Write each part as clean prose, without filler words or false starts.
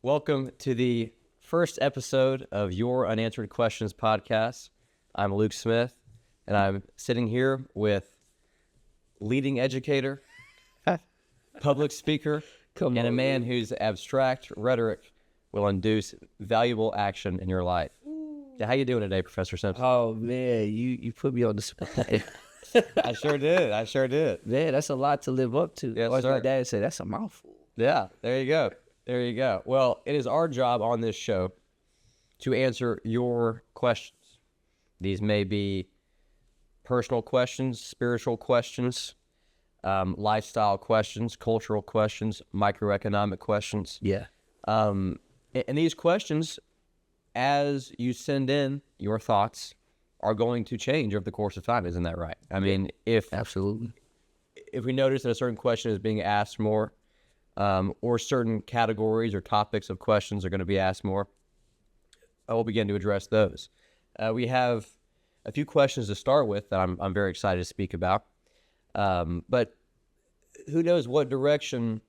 Welcome to the first episode of Your Unanswered Questions podcast. I'm Luke Smith, and I'm sitting here with leading educator, public speaker, and a man whose abstract rhetoric will induce valuable action in your life. How you doing today, Professor Simpson? Oh, man, you put me on the spot. I sure did. Man, that's a lot to live up to. Yes, Like sir. my dad said, that's a mouthful. Yeah, there you go. Well, it is our job on this show to answer your questions. These may be personal questions, spiritual questions, lifestyle questions, cultural questions, microeconomic questions. Yeah. And these questions, as you send in your thoughts, are going to change over the course of time. Isn't that right? I mean, Absolutely. if we notice that a certain question is being asked more, or certain categories or topics of questions are going to be asked more, I will begin to address those. We have a few questions to start with that I'm very excited to speak about. But who knows what direction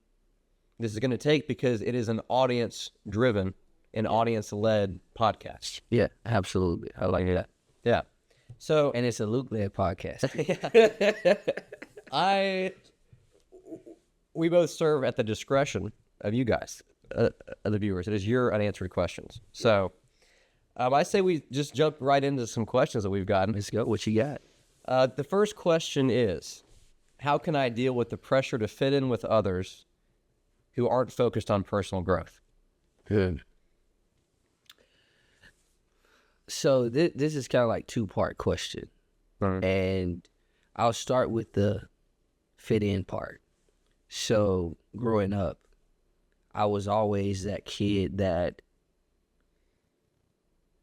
this is going to take, because it is an audience-driven and audience-led podcast. Yeah, absolutely. I like that. Yeah. So, And it's a Luke-led podcast. we both serve at the discretion of you guys, of the viewers. It is your unanswered questions. So, I say we just jump right into some questions that we've gotten. Let's go. What you got? The first question is, how can I deal with the pressure to fit in with others who aren't focused on personal growth? Good. So this is kind of like two-part question. And I'll start with the fit in part. So growing up, I was always that kid that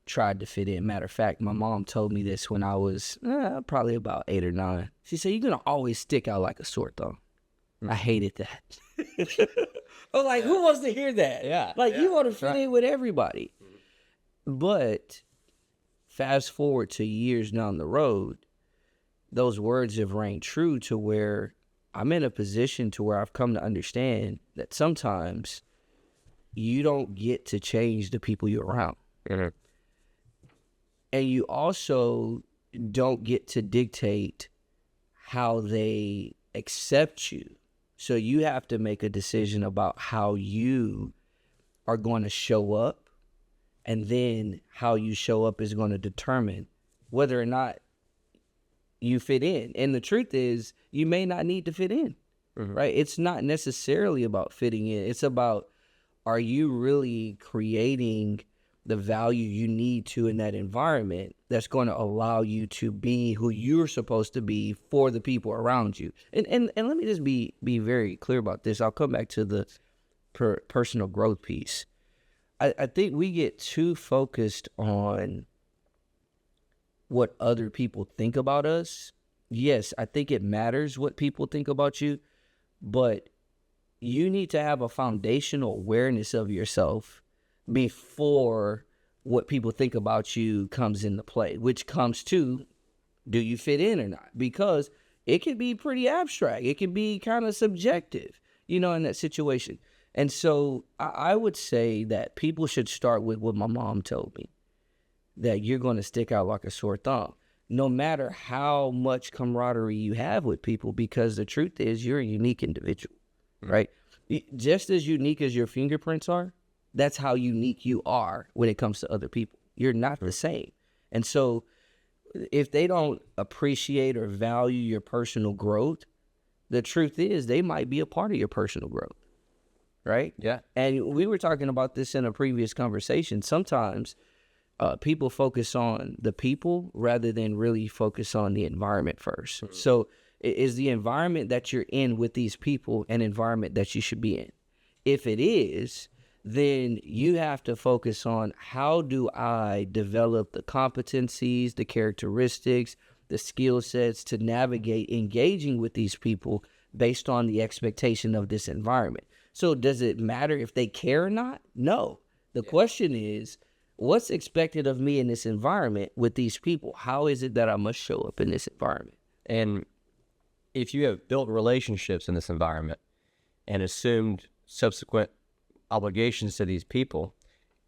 tried to fit in. Matter of fact, my mom told me this when I was probably about 8 or 9. She said, "You're going to always stick out like a sore thumb." I hated that. I was like, who wants to hear that? Yeah. You want to fit in with everybody. But fast forward to years down the road, those words have rang true to where I'm in a position to where I've come to understand that sometimes you don't get to change the people you're around. Mm-hmm. And you also don't get to dictate how they accept you. So you have to make a decision about how you are going to show up, and then how you show up is going to determine whether or not you fit in. And the truth is, you may not need to fit in, right? It's not necessarily about fitting in. It's about, are you really creating the value you need to in that environment that's going to allow you to be who you're supposed to be for the people around you. And let me just be very clear about this. I'll come back to the personal growth piece. I think we get too focused on what other people think about us. Yes, I think it matters what people think about you, but you need to have a foundational awareness of yourself before what people think about you comes into play, which comes to, do you fit in or not? Because it can be pretty abstract. It can be kind of subjective, in that situation. And so I would say that people should start with what my mom told me, that you're going to stick out like a sore thumb, no matter how much camaraderie you have with people, because the truth is you're a unique individual, right? Just as unique as your fingerprints are, that's how unique you are when it comes to other people. You're not the same. And so if they don't appreciate or value your personal growth, the truth is they might be a part of your personal growth, right? Yeah. And we were talking about this in a previous conversation. Sometimes people focus on the people rather than really focus on the environment first. So is the environment that you're in with these people an environment that you should be in? If it is, then you have to focus on, how do I develop the competencies, the characteristics, the skill sets to navigate engaging with these people based on the expectation of this environment. So does it matter if they care or not? No. The question is, what's expected of me in this environment with these people? How is it that I must show up in this environment? And if you have built relationships in this environment and assumed subsequent obligations to these people,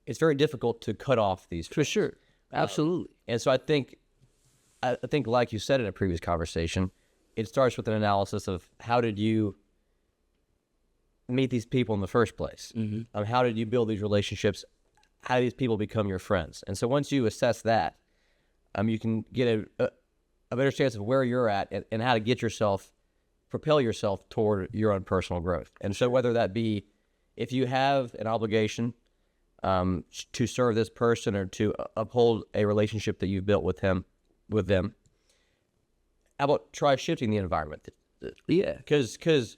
it's very difficult to cut off these For sure. Absolutely. And so I think like you said in a previous conversation, it starts with an analysis of how did you meet these people in the first place? How did you build these relationships? How do these people become your friends? And so once you assess that, you can get a better chance of where you're at and how to propel yourself toward your own personal growth. And so whether that be if you have an obligation to serve this person or to uphold a relationship that you've built with them, how about try shifting the environment? Yeah. Because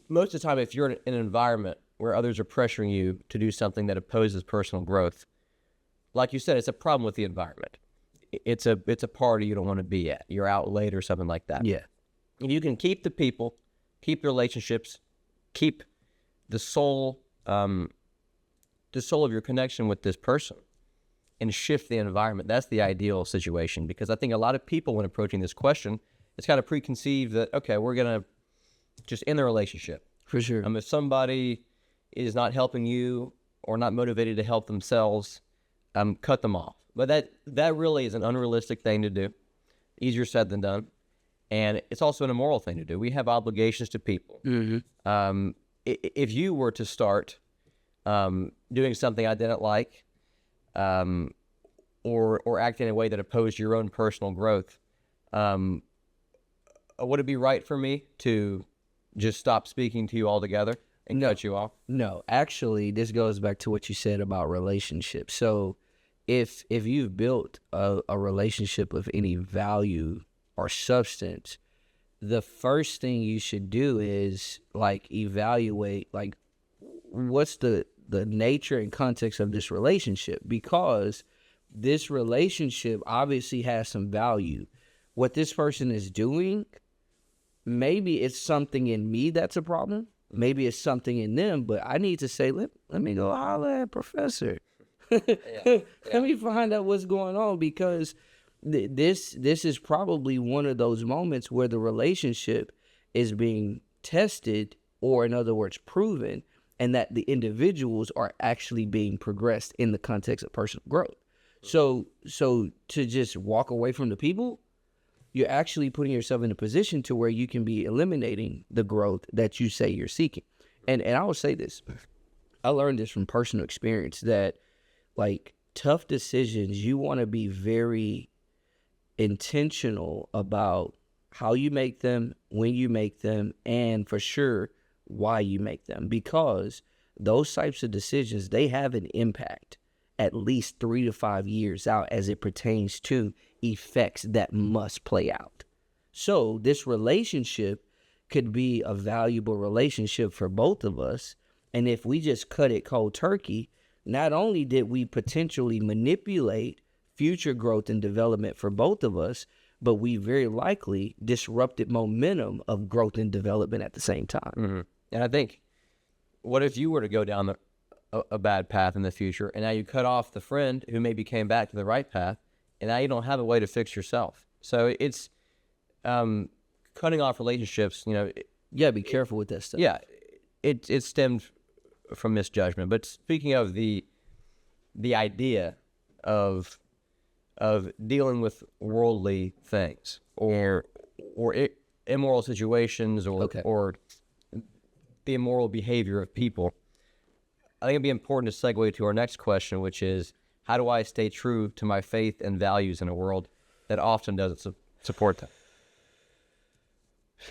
most of the time, if you're in an environment where others are pressuring you to do something that opposes personal growth, like you said, it's a problem with the environment. It's a party you don't want to be at. You're out late or something like that. Yeah. If you can keep the people, keep the relationships, keep the soul of your connection with this person, and shift the environment. That's the ideal situation, because I think a lot of people, when approaching this question, it's kind of preconceived that, okay, we're going to just end the relationship. For sure. If somebody is not helping you or not motivated to help themselves, cut them off. But that really is an unrealistic thing to do. Easier said than done. And it's also an immoral thing to do. We have obligations to people. If you were to start doing something I didn't like, or act in a way that opposed your own personal growth, would it be right for me to just stop speaking to you altogether and cut you off? No, actually, this goes back to what you said about relationships. So if you've built a relationship of any value or substance, the first thing you should do is like evaluate like what's the nature and context of this relationship, because this relationship obviously has some value. What this person is doing, maybe it's something in me that's a problem. Maybe it's something in them, but I need to say, let me go holler at Professor. Let me find out what's going on, because this is probably one of those moments where the relationship is being tested, or in other words, proven, and that the individuals are actually being progressed in the context of personal growth. So to just walk away from the people, you're actually putting yourself in a position to where you can be eliminating the growth that you say you're seeking. And I will say this, I learned this from personal experience, that like tough decisions, you want to be very intentional about how you make them, when you make them, and for sure why you make them, because those types of decisions, they have an impact at least 3 to 5 years out as it pertains to effects that must play out. So this relationship could be a valuable relationship for both of us, and if we just cut it cold turkey, not only did we potentially manipulate future growth and development for both of us, but we very likely disrupted momentum of growth and development at the same time. Mm-hmm. And I think, what if you were to go down a bad path in the future, and now you cut off the friend who maybe came back to the right path, and now you don't have a way to fix yourself? So it's cutting off relationships, Be careful with that stuff. Yeah, it stemmed from misjudgment. But speaking of the idea of dealing with worldly things or immoral situations or the immoral behavior of people, I think it'd be important to segue to our next question, which is, how do I stay true to my faith and values in a world that often doesn't support them?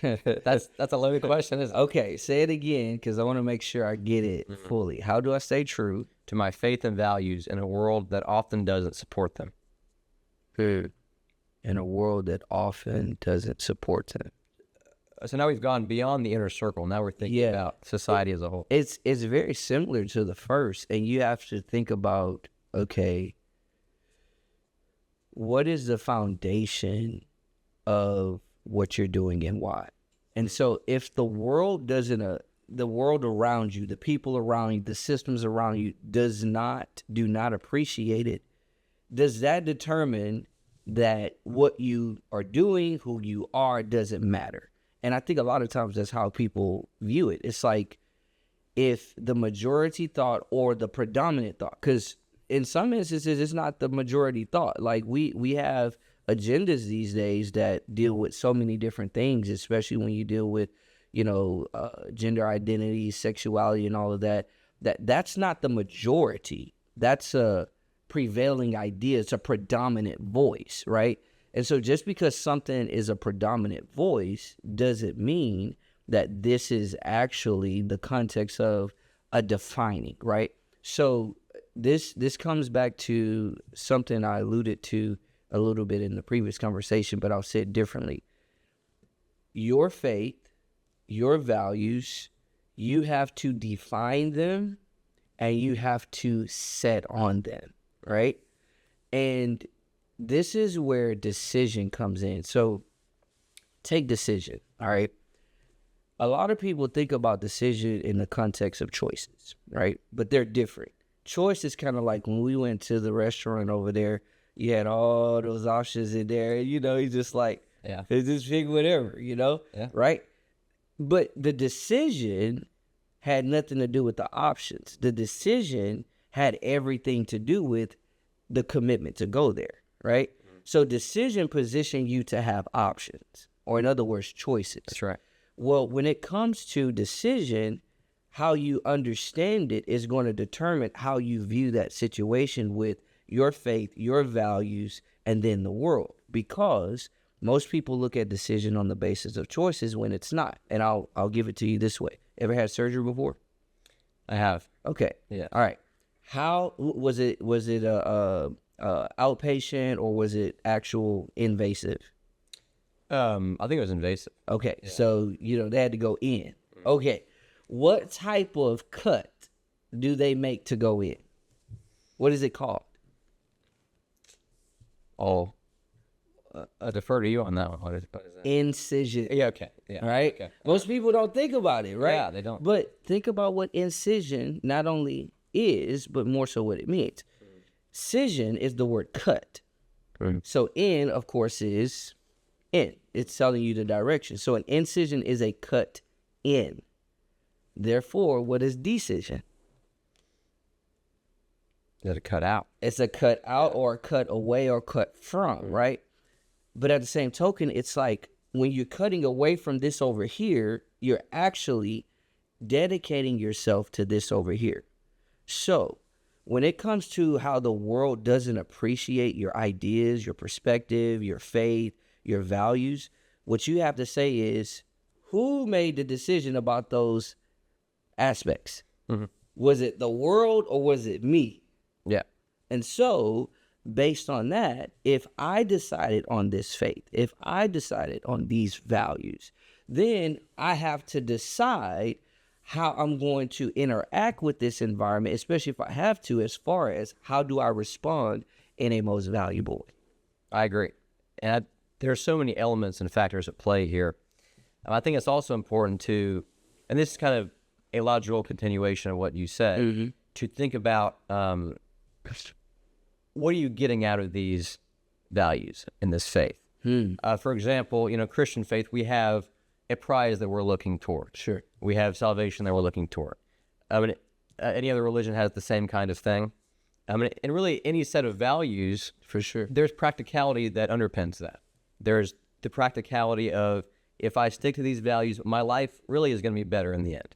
That's a loaded question, isn't it? Okay, say it again, because I want to make sure I get it fully. How do I stay true to my faith and values in a world that often doesn't support them? In a world that often doesn't support them? So now we've gone beyond the inner circle. Now we're thinking about society as a whole. It's very similar to the first, and you have to think about, okay, what is the foundation of what you're doing and why? And so if the world the world around you, the people around you, the systems around you do not appreciate it, does that determine that what you are doing, who you are, doesn't matter? And I think a lot of times that's how people view it. It's like, if the majority thought or the predominant thought, because in some instances it's not the majority thought. Like we have agendas these days that deal with so many different things, especially when you deal with, gender identity, sexuality, and all of that. That's not the majority. That's a prevailing idea. It's a predominant voice, right? And so just because something is a predominant voice doesn't mean that this is actually the context of a defining, right? So this comes back to something I alluded to a little bit in the previous conversation, but I'll say it differently. Your faith, your values, you have to define them and you have to set on them, right? And this is where decision comes in. So take decision, all right? A lot of people think about decision in the context of choices, right? But they're different. Choice is kind of like when we went to the restaurant over there, you had all those options in there, and, you just like, just pick whatever, right? But the decision had nothing to do with the options. The decision had everything to do with the commitment to go there, right? So decision position you to have options, or in other words, choices. That's right. Well, when it comes to decision, how you understand it is going to determine how you view that situation with your faith, your values, and then the world. Because most people look at decision on the basis of choices when it's not. And I'll give it to you this way. Ever had surgery before? I have. Okay. Yeah. All right. How was it? Was it a outpatient or was it actual invasive? I think it was invasive. Okay. Yeah. So, they had to go in. Okay. What type of cut do they make to go in? What is it called? I defer to you on that one. What is that? Incision. Yeah, okay. Yeah. Right? Okay. Most people don't think about it, right? Yeah, they don't. But think about what incision not only is, but more so what it means. Scission is the word cut. So in, of course, is in. It's telling you the direction. So an incision is a cut in. Therefore, what is decision? Is it cut out? It's a cut out or a cut away or cut from, right? But at the same token, it's like when you're cutting away from this over here, you're actually dedicating yourself to this over here. So when it comes to how the world doesn't appreciate your ideas, your perspective, your faith, your values, what you have to say is, who made the decision about those aspects? Was it the world or was it me? Yeah. And so, based on that, if I decided on this faith, if I decided on these values, then I have to decide how I'm going to interact with this environment, especially if I have to, as far as how do I respond in a most valuable way. I agree. And there are so many elements and factors at play here. I think it's also important to, and this is kind of a logical continuation of what you said, to think about what are you getting out of these values in this faith? For example, Christian faith, we have a prize that we're looking toward. Sure. We have salvation that we're looking toward. Any other religion has the same kind of thing. And really any set of values, For sure. there's practicality that underpins that. There's the practicality of, if I stick to these values, my life really is going to be better in the end.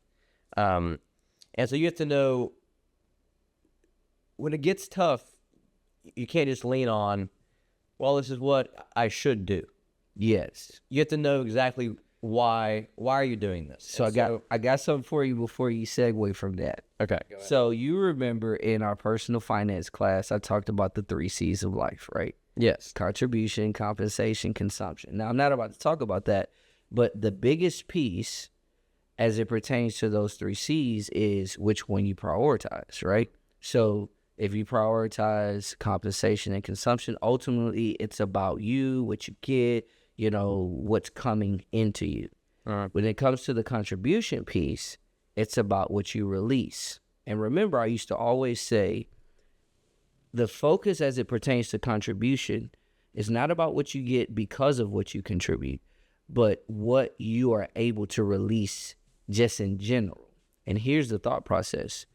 And so you have to know, when it gets tough, you can't just lean on, well, this is what I should do. Yes. You have to know exactly why are you doing this? So I got something for you before you segue from that. Okay. So you remember in our personal finance class, I talked about the 3 C's of life, right? Yes. Contribution, compensation, consumption. Now, I'm not about to talk about that, but the biggest piece as it pertains to those 3 C's is which one you prioritize, right? So if you prioritize compensation and consumption, ultimately it's about you, what you get, what's coming into you. When it comes to the contribution piece, it's about what you release. And remember, I used to always say, the focus as it pertains to contribution is not about what you get because of what you contribute, but what you are able to release just in general. And here's the thought process.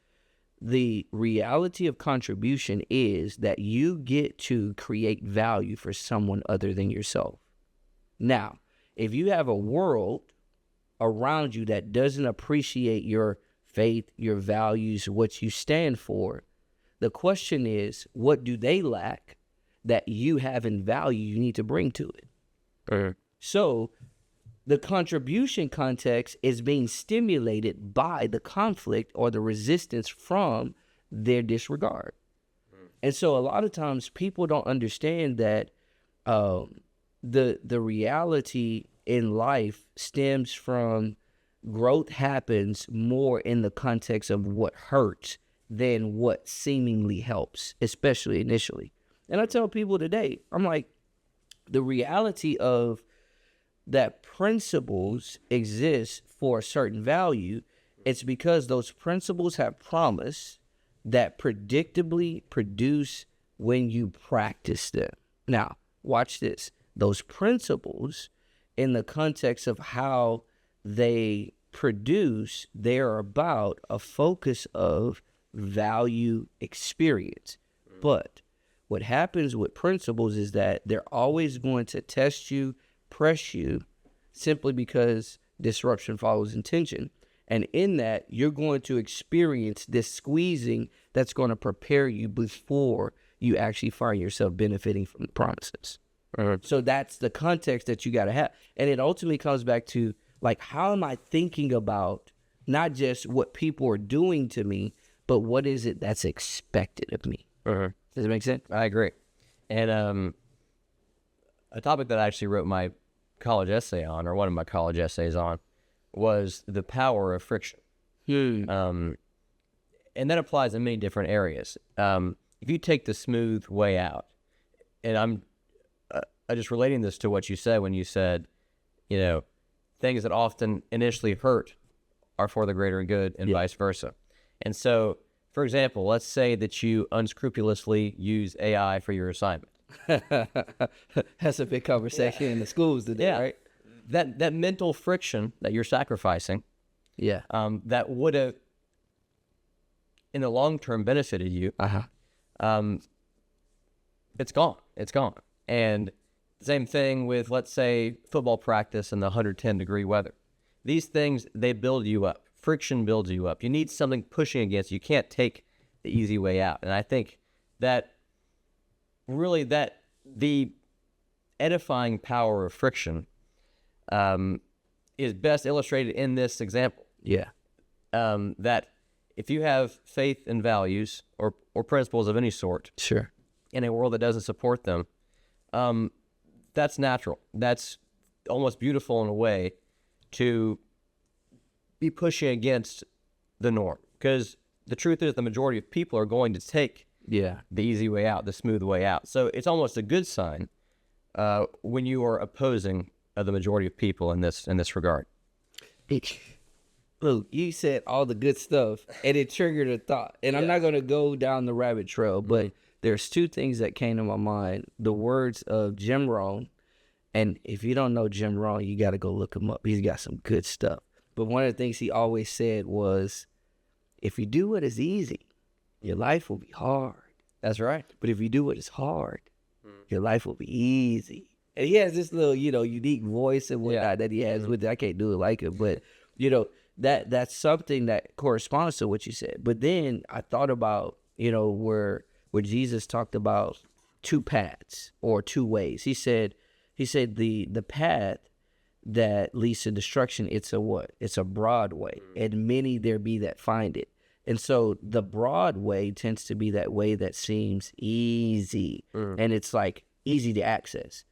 The reality of contribution is that you get to create value for someone other than yourself. Now, if you have a world around you that doesn't appreciate your faith, your values, what you stand for, the question is, what do they lack that you have in value you need to bring to it? So the contribution context is being stimulated by the conflict or the resistance from their disregard. And so a lot of times people don't understand that the reality in life stems from growth happens more in the context of what hurts than what seemingly helps, especially initially. And I tell people today, I'm like, the reality of that principles exist for a certain value, it's because those principles have promise that predictably produce when you practice them. Now, watch this. Those principles, in the context of how they produce, they're about a focus of value experience. But what happens with principles is that they're always going to test you, press you, simply because disruption follows intention. And in that, you're going to experience this squeezing that's going to prepare you before you actually find yourself benefiting from the promises. So that's the context that you got to have. And it ultimately comes back to, like, how am I thinking about not just what people are doing to me, but what is it that's expected of me? Does it make sense? I agree. And a topic that I actually wrote my college essay on, or one of my college essays on, was the power of friction. And that applies in many different areas. If you take the smooth way out, and I'm just relating this to what you said when you said, you know, things that often initially hurt are for the greater good, and vice versa. And so, for example, let's say that you unscrupulously use AI for your assignment. That's a big conversation in the schools today, right? That mental friction that you're sacrificing, that would have, in the long term, benefited you. It's gone. It's gone. And same thing with, let's say, football practice in the 110-degree weather. These things, they build you up. Friction builds you up. You need something pushing against you. You can't take the easy way out. And I think that really the edifying power of friction is best illustrated in this example. That if you have faith and values or principles of any sort in a world that doesn't support them, that's natural. That's almost beautiful in a way to be pushing against the norm, because the truth is the majority of people are going to take the easy way out, the smooth way out. So it's almost a good sign when you are opposing the majority of people in this regard. Look, you said all the good stuff, and it triggered a thought. And I'm not going to go down the rabbit trail, but there's two things that came to my mind. The words of Jim Rohn, and if you don't know Jim Rohn, you got to go look him up. He's got some good stuff. But one of the things he always said was, if you do what is easy, your life will be hard. That's right. But if you do what is hard, your life will be easy. And he has this little, unique voice and whatnot that he has with it. I can't do it like it, but, that's something that corresponds to what you said. But then I thought about, where Jesus talked about two paths or two ways. He said the path that leads to destruction, it's a what? It's a broad way, and many there be that find it. And so the broad way tends to be that way that seems easy, and it's like easy to access.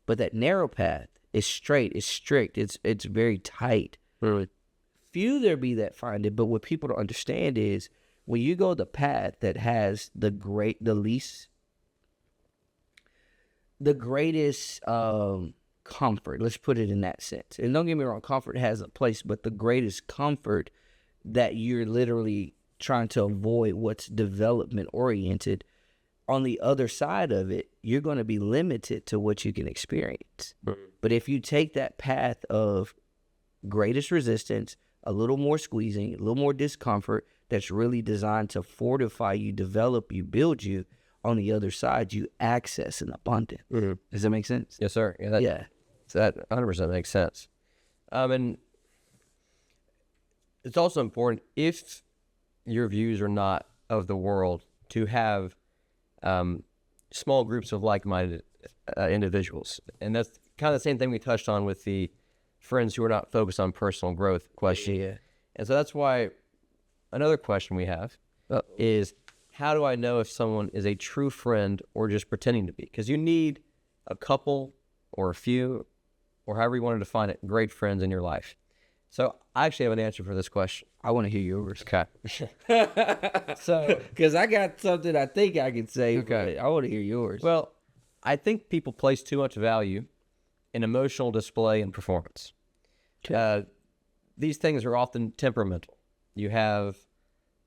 But that narrow path is straight, it's strict, it's very tight. Few there be that find it, but what people don't understand is when you go the path that has the greatest comfort, let's put it in that sense. And don't get me wrong, comfort has a place, but the greatest comfort that you're literally trying to avoid what's development oriented, on the other side of it, you're going to be limited to what you can experience. But if you take that path of greatest resistance, a little more squeezing, a little more discomfort that's really designed to fortify you, develop you, build you. On the other side, you access an abundance. Does that make sense? Yes, sir. Yeah. That 100% makes sense. And it's also important, if your views are not of the world, to have small groups of like-minded individuals. And that's kind of the same thing we touched on with the friends who are not focused on personal growth question. Yeah. And so that's why another question we have is, how do I know if someone is a true friend or just pretending to be? Because you need a couple or a few, or however you want to define it, great friends in your life. So I actually have an answer for this question. I want to hear yours. Okay. So, because I got something I think I can say, Okay. but I want to hear yours. Well, I think people place too much value in emotional display and performance. These things are often temperamental. You have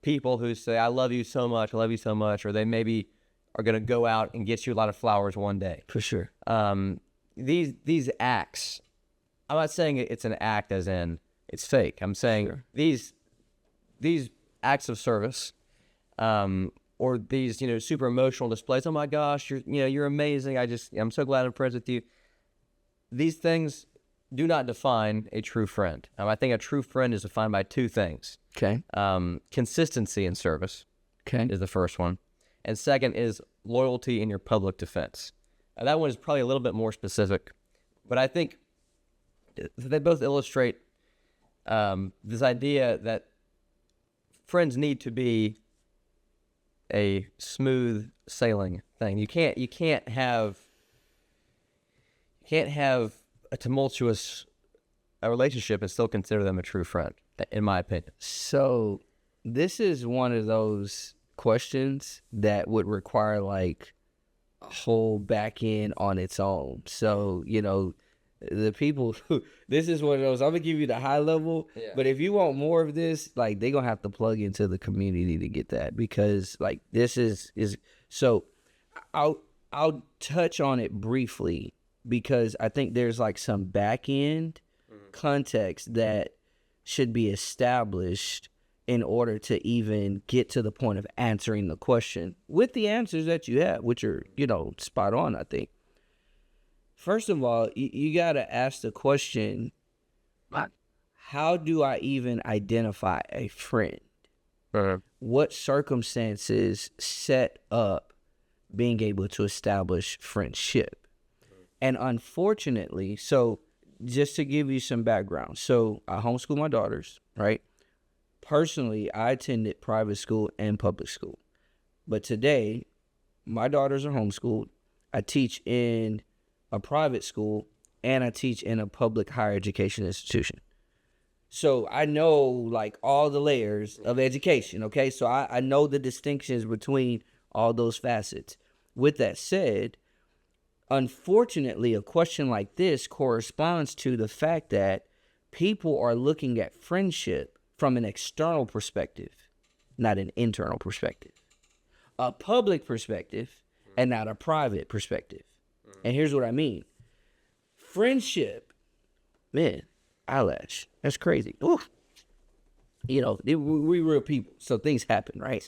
people who say, I love you so much, or they maybe are going to go out and get you a lot of flowers one day. For sure. These acts, I'm not saying it's an act as in it's fake. I'm saying these acts of service, or these, super emotional displays. Oh my gosh, you're amazing. I'm so glad I'm friends with you. These things do not define a true friend. I think a true friend is defined by two things. Okay. Consistency in service Okay. is the first one. And second is loyalty in your public defense. Now, that one is probably a little bit more specific, but I think they both illustrate this idea that friends need to be a smooth sailing thing. You can't have a tumultuous relationship and still consider them a true friend, in my opinion. So this is one of those questions that would require like a whole back end on its own. So, the people this is one of those, I'm gonna give you the high level, but if you want more of this, like, they're gonna have to plug into the community to get that, because like this is so I'll touch on it briefly, because I think there's like some back end context that should be established in order to even get to the point of answering the question with the answers that you have, which are, spot on, I think. First of all, you got to ask the question, how do I even identify a friend? What circumstances set up being able to establish friendship? And unfortunately, so just to give you some background, so I homeschool my daughters, right? Personally, I attended private school and public school. But today, my daughters are homeschooled. I teach in a private school and I teach in a public higher education institution. So I know like all the layers of education, okay? So I know the distinctions between all those facets. With that said, unfortunately, a question like this corresponds to the fact that people are looking at friendship from an external perspective, not an internal perspective. A public perspective and not a private perspective. And here's what I mean. Friendship, man, eyelash, that's crazy. Oof. We real people, so things happen, right?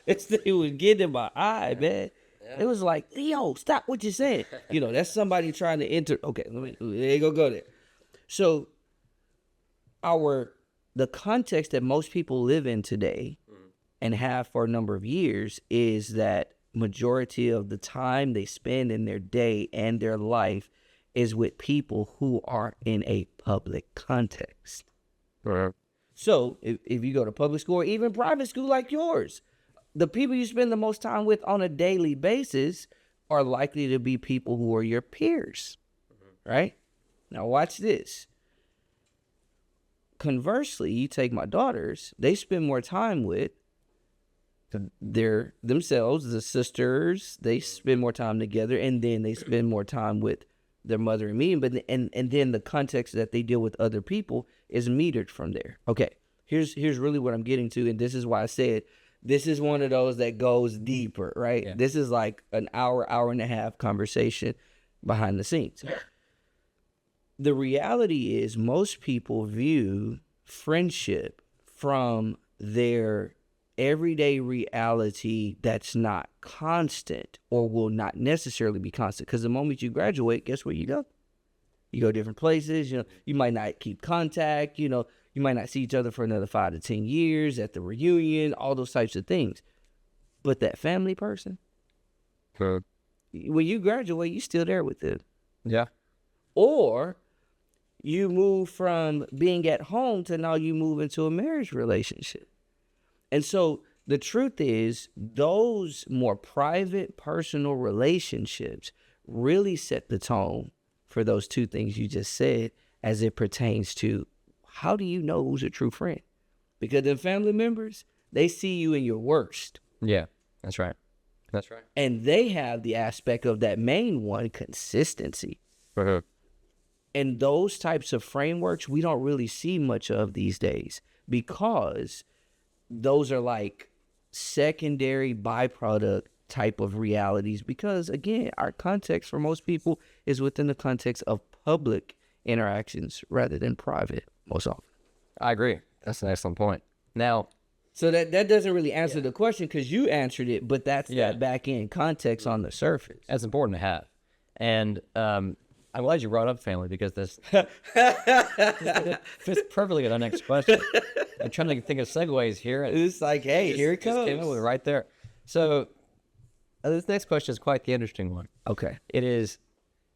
It was getting in my eye, man. It was like, Leo, stop what you're saying. That's somebody trying to enter. Okay, there you go there. So the context that most people live in today and have for a number of years is that majority of the time they spend in their day and their life is with people who are in a public context. So if you go to public school or even private school like yours, the people you spend the most time with on a daily basis are likely to be people who are your peers, right? Now watch this. Conversely, you take my daughters, they spend more time with themselves, the sisters, they spend more time together, and then they spend more time with their mother and me, and then the context that they deal with other people is metered from there. Okay, here's really what I'm getting to, and this is why I said this is one of those that goes deeper, right? Yeah. This is like an hour and a half conversation behind the scenes. The reality is most people view friendship from their everyday reality that's not constant or will not necessarily be constant. Because the moment you graduate, guess where you go? You go different places. You might not keep contact. You might not see each other for another 5 to 10 years at the reunion, all those types of things. But that family person, when you graduate, you're still there with them. Yeah. Or you move from being at home to now you move into a marriage relationship. And so the truth is, those more private, personal relationships really set the tone for those two things you just said as it pertains to how do you know who's a true friend? Because the family members, they see you in your worst. Yeah, that's right. That's right. And they have the aspect of that main one, consistency. Uh-huh. And those types of frameworks, we don't really see much of these days because those are like secondary byproduct type of realities. Because again, our context for most people is within the context of public interactions rather than private most often. I agree. That's an excellent point. Now, so that doesn't really answer the question because you answered it, but that's that back end context on the surface. that's important to have. And I'm glad you brought up family because this fits perfectly with our next question. I'm trying to think of segues here. It's like, hey, here it Just came up comes. with it right there. So this next question is quite the interesting one. Okay. It is,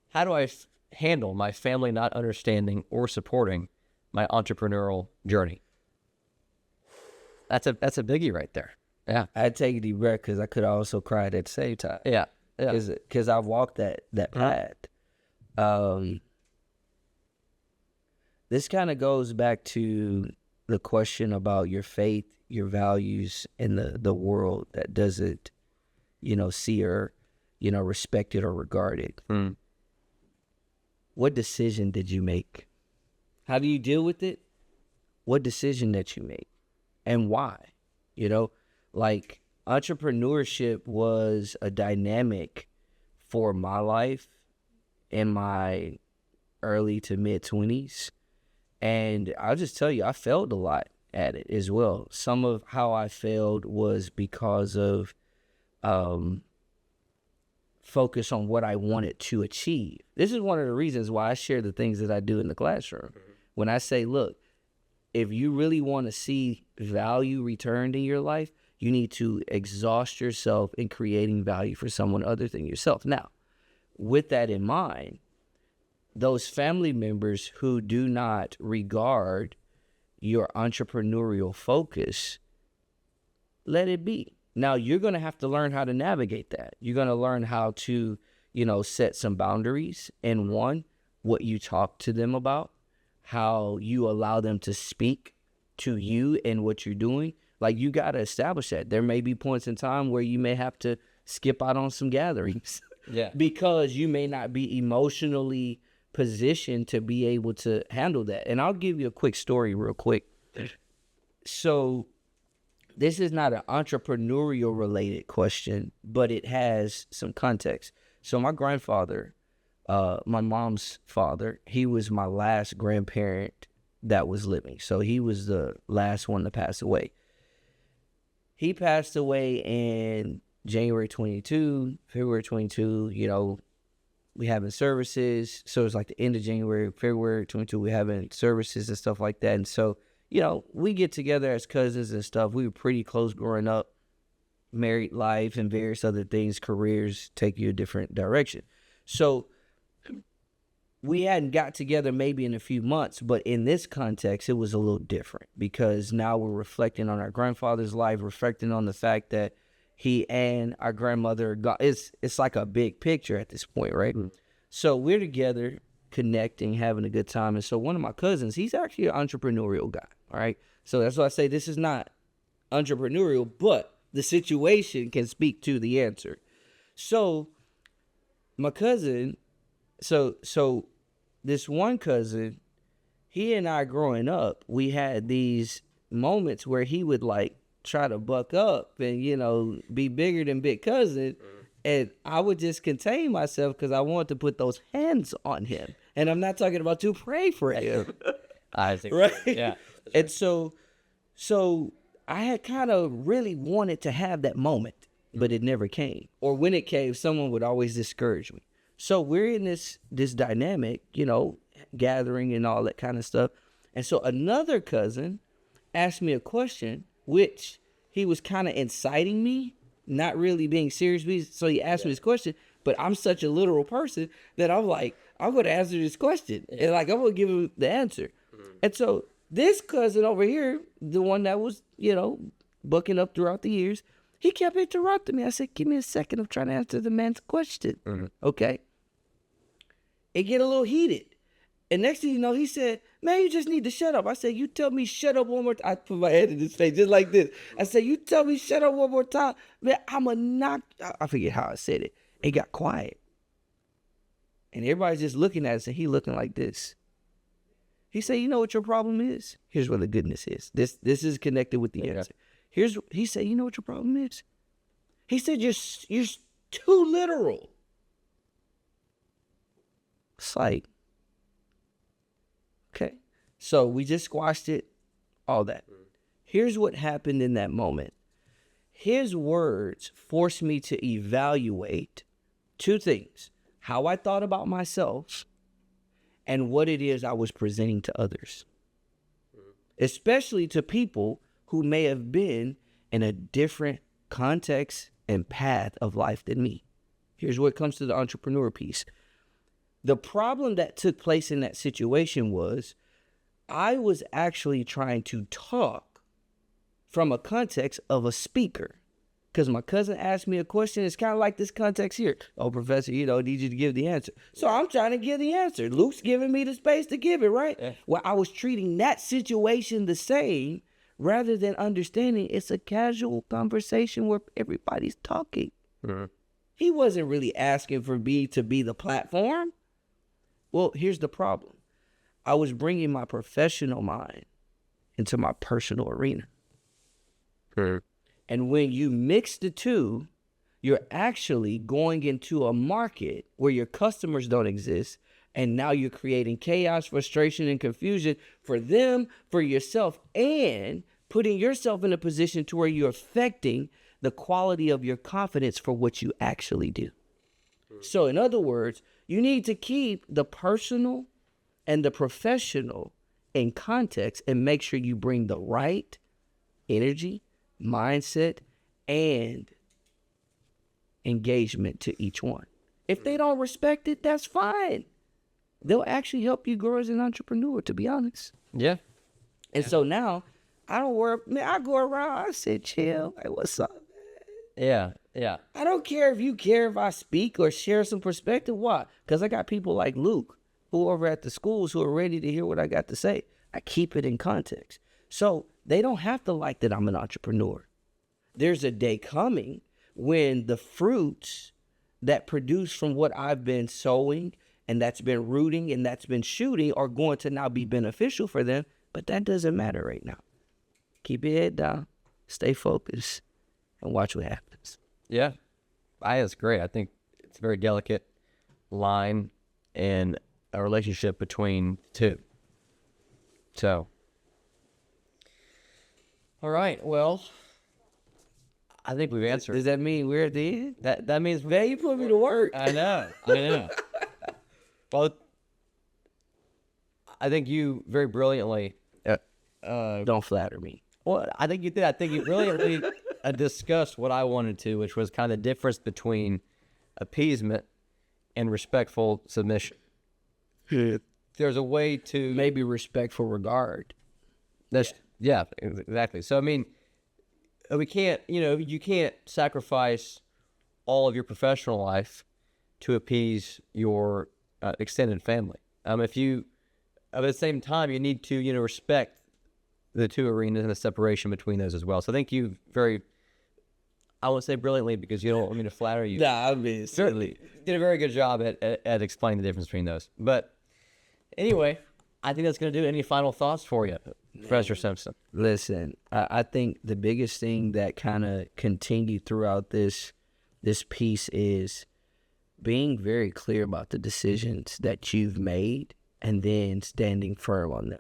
how do I handle my family not understanding or supporting my entrepreneurial journey? That's a biggie right there. Yeah. I had to take a deep breath because I could also cry at the same time. Yeah. Because I've walked that path. This kind of goes back to the question about your faith, your values, and the world that doesn't, see or, respect it or regard it. Mm. What decision did you make? How do you deal with it? What decision did you make? And why? Like entrepreneurship was a dynamic for my life in my early to mid 20s. And I'll just tell you, I failed a lot at it as well. Some of how I failed was because of focus on what I wanted to achieve. This is one of the reasons why I share the things that I do in the classroom. Mm-hmm. When I say, look, if you really want to see value returned in your life, you need to exhaust yourself in creating value for someone other than yourself. Now, with that in mind, those family members who do not regard your entrepreneurial focus, let it be. Now, you're going to have to learn how to navigate that. You're going to learn how to, set some boundaries. And one, what you talk to them about, how you allow them to speak to you and what you're doing. Like, you got to establish that. There may be points in time where you may have to skip out on some gatherings. Yeah. Because you may not be emotionally positioned to be able to handle that. And I'll give you a quick story real quick. So this is not an entrepreneurial related question, but it has some context. So my grandfather, my mom's father, he was my last grandparent that was living. So he was the last one to pass away. He passed away in January 22, February 22, we having services. So it's like the end of January, February 22, we having services and stuff like that. And so, we get together as cousins and stuff. We were pretty close growing up, married life and various other things, careers take you a different direction. So we hadn't got together maybe in a few months, but in this context, it was a little different because now we're reflecting on our grandfather's life, reflecting on the fact that he and our grandmother it's like a big picture at this point, right? Mm-hmm. So we're together, connecting, having a good time. And so one of my cousins, he's actually an entrepreneurial guy, all right? So that's why I say this is not entrepreneurial, but the situation can speak to the answer. So my cousin, so this one cousin, he and I growing up, we had these moments where he would like try to buck up and, be bigger than big cousin. And I would just contain myself because I wanted to put those hands on him. And I'm not talking about to pray for him. I think, right? Yeah. And so I had kind of really wanted to have that moment, but it never came. Or when it came, someone would always discourage me. So we're in this dynamic, gathering and all that kind of stuff. And so another cousin asked me a question, which he was kind of inciting me, not really being serious. So he asked me this question, but I'm such a literal person that I'm like, I'm going to answer this question. And like, I'm going to give him the answer. And so this cousin over here, the one that was, bucking up throughout the years, he kept interrupting me. I said, give me a second. I'm trying to answer the man's question. Okay. It get a little heated. And next thing you know, he said, man, you just need to shut up. I said, you tell me shut up one more time. I put my head in his face just like this. I said, you tell me shut up one more time. Man, I'm a knock. I forget how I said it. It got quiet. And everybody's just looking at us, and he looking like this. He said, you know what your problem is? Here's where the goodness is. This is connected with the answer. He said, you know what your problem is? He said, you're too literal. It's like, okay. So we just squashed it, all that. Here's what happened in that moment. His words forced me to evaluate two things: how I thought about myself and what it is I was presenting to others, especially to people who may have been in a different context and path of life than me. Here's what comes to the entrepreneur piece. The problem that took place in that situation was I was actually trying to talk from a context of a speaker. Because my cousin asked me a question. It's kind of like this context here. Oh, professor, I need you to give the answer. So I'm trying to give the answer. Luke's giving me the space to give it, right? Yeah. Well, I was treating that situation the same rather than understanding it's a casual conversation where everybody's talking. He wasn't really asking for me to be the platform. Well, here's the problem. I was bringing my professional mind into my personal arena. And when you mix the two, you're actually going into a market where your customers don't exist. And now you're creating chaos, frustration, and confusion for them, for yourself, and putting yourself in a position to where you're affecting the quality of your confidence for what you actually do. So in other words, you need to keep the personal and the professional in context and make sure you bring the right energy, mindset, and engagement to each one. If they don't respect it, that's fine. They'll actually help you grow as an entrepreneur, to be honest. Yeah. And so now, I don't worry. Man, I go around, I say, chill. Like, what's up? Yeah. I don't care if you care if I speak or share some perspective. Why? Because I got people like Luke who are over at the schools who are ready to hear what I got to say. I keep it in context. So they don't have to like that I'm an entrepreneur. There's a day coming when the fruits that produce from what I've been sowing and that's been rooting and that's been shooting are going to now be beneficial for them. But that doesn't matter right now. Keep your head down, stay focused, and watch what happens. Yeah. That's great. I think it's a very delicate line in a relationship between two. So, all right. Well, I think we've answered. Does that mean we're at the end? That means, Man, you put me to work. I know. Well, I think you very brilliantly. Don't flatter me. Well, I think you did. I think you brilliantly discussed what I wanted to, which was kind of the difference between appeasement and respectful submission. There's a way to Maybe respectful regard. Yeah, exactly. So I mean, we can't, you can't sacrifice all of your professional life to appease your extended family. If you, at the same time, you need to, respect the two arenas and the separation between those as well. So I think you I won't say brilliantly because you don't want me to flatter you. Nah, I mean, certainly. Did a very good job at explaining the difference between those. But anyway, I think that's going to do it. Any final thoughts for you, Professor Simpson? Listen, I think the biggest thing that kind of continued throughout this piece is being very clear about the decisions that you've made and then standing firm on them.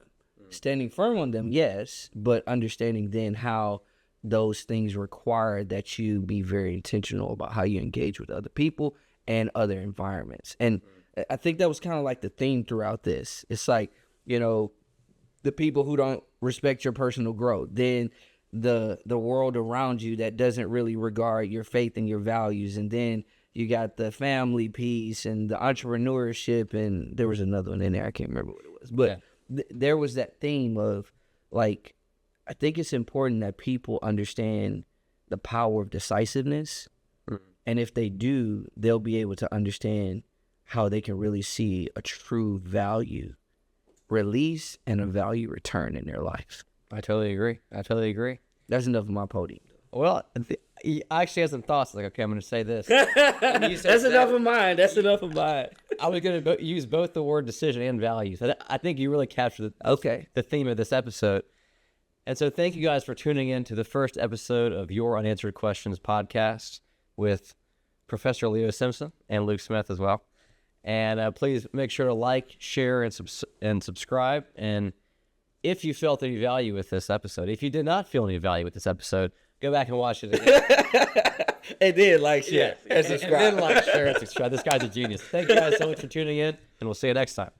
Standing firm on them, yes, but understanding then how those things require that you be very intentional about how you engage with other people and other environments. And I think that was kind of like the theme throughout this. It's like, you know, the people who don't respect your personal growth, then the world around you that doesn't really regard your faith and your values, and then you got the family piece and the entrepreneurship, and there was another one in there, I can't remember what it was, but there was that theme of, like, I think it's important that people understand the power of decisiveness, and if they do, they'll be able to understand how they can really see a true value release and a value return in their life. I totally agree. That's enough of my podium. Well, I actually had some thoughts. Like, okay, I'm going to say this. That's enough of mine. I was going to use both the word decision and values. I think you really captured the theme of this episode. And so thank you guys for tuning in to the first episode of Your Unanswered Questions podcast with Professor Leo Simpson and Luke Smith as well. And please make sure to like, share, and subscribe. And if you felt any value with this episode, if you did not feel any value with this episode, go back and watch it again. And then like, share, and subscribe. And then like, share, and subscribe. This guy's a genius. Thank you guys so much for tuning in, and we'll see you next time.